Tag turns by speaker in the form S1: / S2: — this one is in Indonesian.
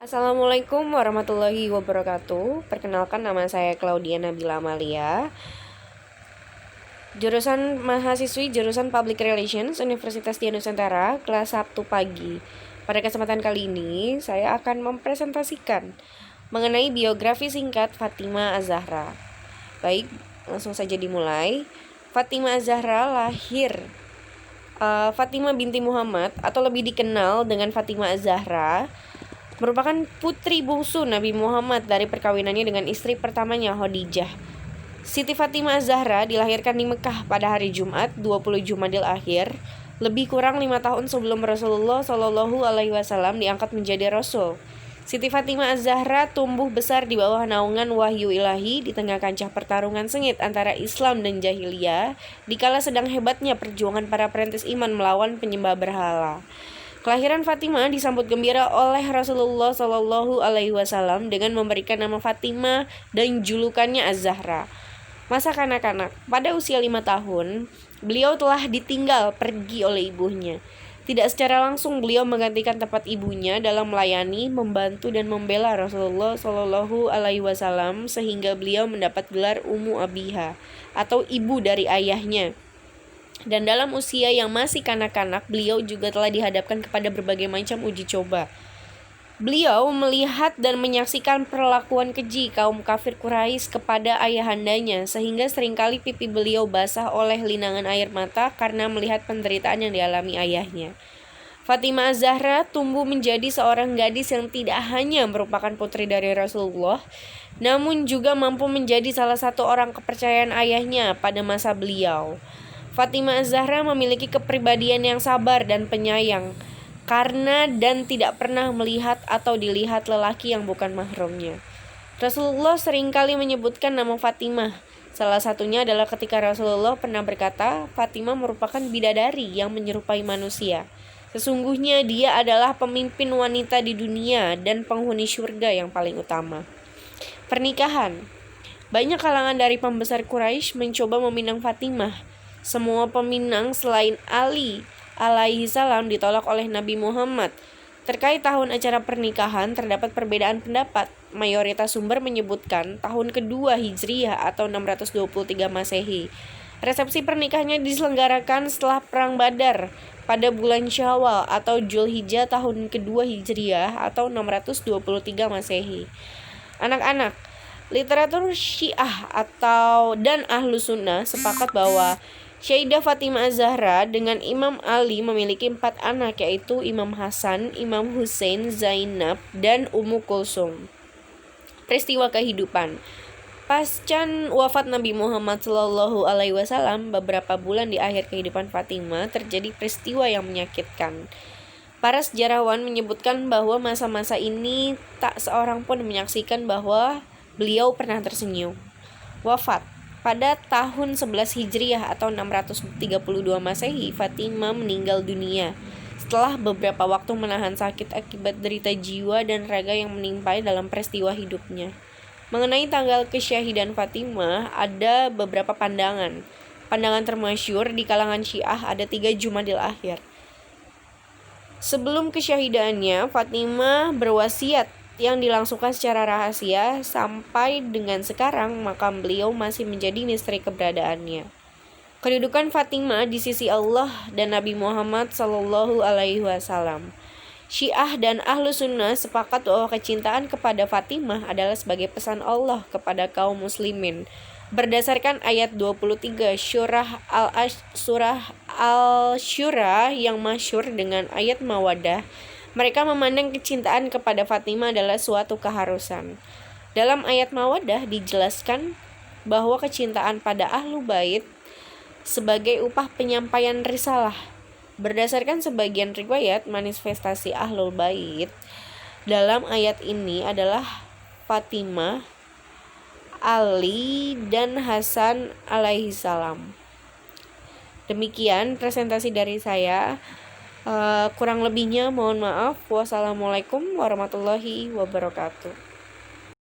S1: Assalamualaikum warahmatullahi wabarakatuh. Perkenalkan, nama saya Claudia Nabila Amalia, jurusan mahasiswi jurusan Public Relations Universitas Dian Nusantara, kelas Sabtu pagi. Pada kesempatan kali ini, saya akan mempresentasikan mengenai biografi singkat Fatimah Az-Zahra. Baik, langsung saja dimulai. Fatimah Az-Zahra lahir Fatimah binti Muhammad atau lebih dikenal dengan Fatimah Az-Zahra merupakan putri bungsu Nabi Muhammad dari perkawinannya dengan istri pertamanya, Khadijah. Siti Fatimah Az-Zahra dilahirkan di Mekah pada hari Jumat 20 Jumadil Akhir, lebih kurang 5 tahun sebelum Rasulullah Shallallahu Alaihi Wasallam diangkat menjadi Rasul. Siti Fatimah Az-Zahra tumbuh besar di bawah naungan wahyu ilahi di tengah kancah pertarungan sengit antara Islam dan Jahiliyah, dikala sedang hebatnya perjuangan para perintis iman melawan penyembah berhala. Kelahiran Fatimah disambut gembira oleh Rasulullah Shallallahu Alaihi Wasallam dengan memberikan nama Fatimah dan julukannya Az-Zahra. Masa kanak-kanak, pada usia 5 tahun, beliau telah ditinggal pergi oleh ibunya. Tidak secara langsung beliau menggantikan tempat ibunya dalam melayani, membantu dan membela Rasulullah Shallallahu Alaihi Wasallam sehingga beliau mendapat gelar Ummu Abiha atau ibu dari ayahnya. Dan dalam usia yang masih kanak-kanak, beliau juga telah dihadapkan kepada berbagai macam uji coba. Beliau melihat dan menyaksikan perlakuan keji kaum kafir Quraisy kepada ayahandanya, sehingga seringkali pipi beliau basah oleh linangan air mata karena melihat penderitaan yang dialami ayahnya. Fatimah Az-Zahra tumbuh menjadi seorang gadis yang tidak hanya merupakan putri dari Rasulullah, namun juga mampu menjadi salah satu orang kepercayaan ayahnya pada masa beliau. Fatimah Az-Zahra memiliki kepribadian yang sabar dan penyayang karena dan tidak pernah melihat atau dilihat lelaki yang bukan mahramnya. Rasulullah seringkali menyebutkan nama Fatimah. Salah satunya adalah ketika Rasulullah pernah berkata, Fatimah merupakan bidadari yang menyerupai manusia. Sesungguhnya dia adalah pemimpin wanita di dunia dan penghuni surga yang paling utama. Pernikahan. Banyak kalangan dari pembesar Quraisy mencoba meminang Fatimah. Semua peminang selain Ali alaihi salam ditolak oleh Nabi Muhammad. Terkait tahun acara pernikahan terdapat perbedaan pendapat. Mayoritas sumber menyebutkan tahun kedua Hijriyah atau 623 Masehi. Resepsi pernikahannya diselenggarakan setelah perang Badar pada bulan Syawal atau Zulhijjah tahun kedua Hijriyah atau 623 Masehi. Anak-anak, literatur Syiah dan Ahlus Sunnah sepakat bahwa Sayyidah Fatimah Az-Zahra dengan Imam Ali memiliki 4 anak, yaitu Imam Hasan, Imam Hussein, Zainab, dan Ummu Kulsum. Peristiwa kehidupan. Pasca wafat Nabi Muhammad Shallallahu Alaihi Wasallam, beberapa bulan di akhir kehidupan Fatimah terjadi peristiwa yang menyakitkan. Para sejarawan menyebutkan bahwa masa-masa ini tak seorang pun menyaksikan bahwa beliau pernah tersenyum. Wafat. Pada tahun 11 Hijriah atau 632 Masehi, Fatimah meninggal dunia setelah beberapa waktu menahan sakit akibat derita jiwa dan raga yang menimpa dalam peristiwa hidupnya. Mengenai tanggal kesyahidan Fatimah, ada beberapa pandangan. Pandangan termasyhur di kalangan Syiah ada 3 Jumadil Akhir. Sebelum kesyahidannya, Fatimah berwasiat yang dilangsungkan secara rahasia sampai dengan sekarang makam beliau masih menjadi misteri keberadaannya. Kedudukan Fatimah di sisi Allah dan Nabi Muhammad Shallallahu Alaihi Wasallam. Syiah dan Ahlus Sunnah sepakat bahwa kecintaan kepada Fatimah adalah sebagai pesan Allah kepada kaum muslimin. Berdasarkan ayat 23 surah Al-Syura yang masyhur dengan ayat Mawaddah, mereka memandang kecintaan kepada Fatimah adalah suatu keharusan. Dalam ayat Mawaddah dijelaskan bahwa kecintaan pada Ahlu Bait sebagai upah penyampaian risalah. Berdasarkan sebagian riwayat, manifestasi Ahlul Bait dalam ayat ini adalah Fatimah, Ali, dan Hasan alaihi salam. Demikian presentasi dari saya. Kurang lebihnya mohon maaf. Wassalamualaikum warahmatullahi wabarakatuh.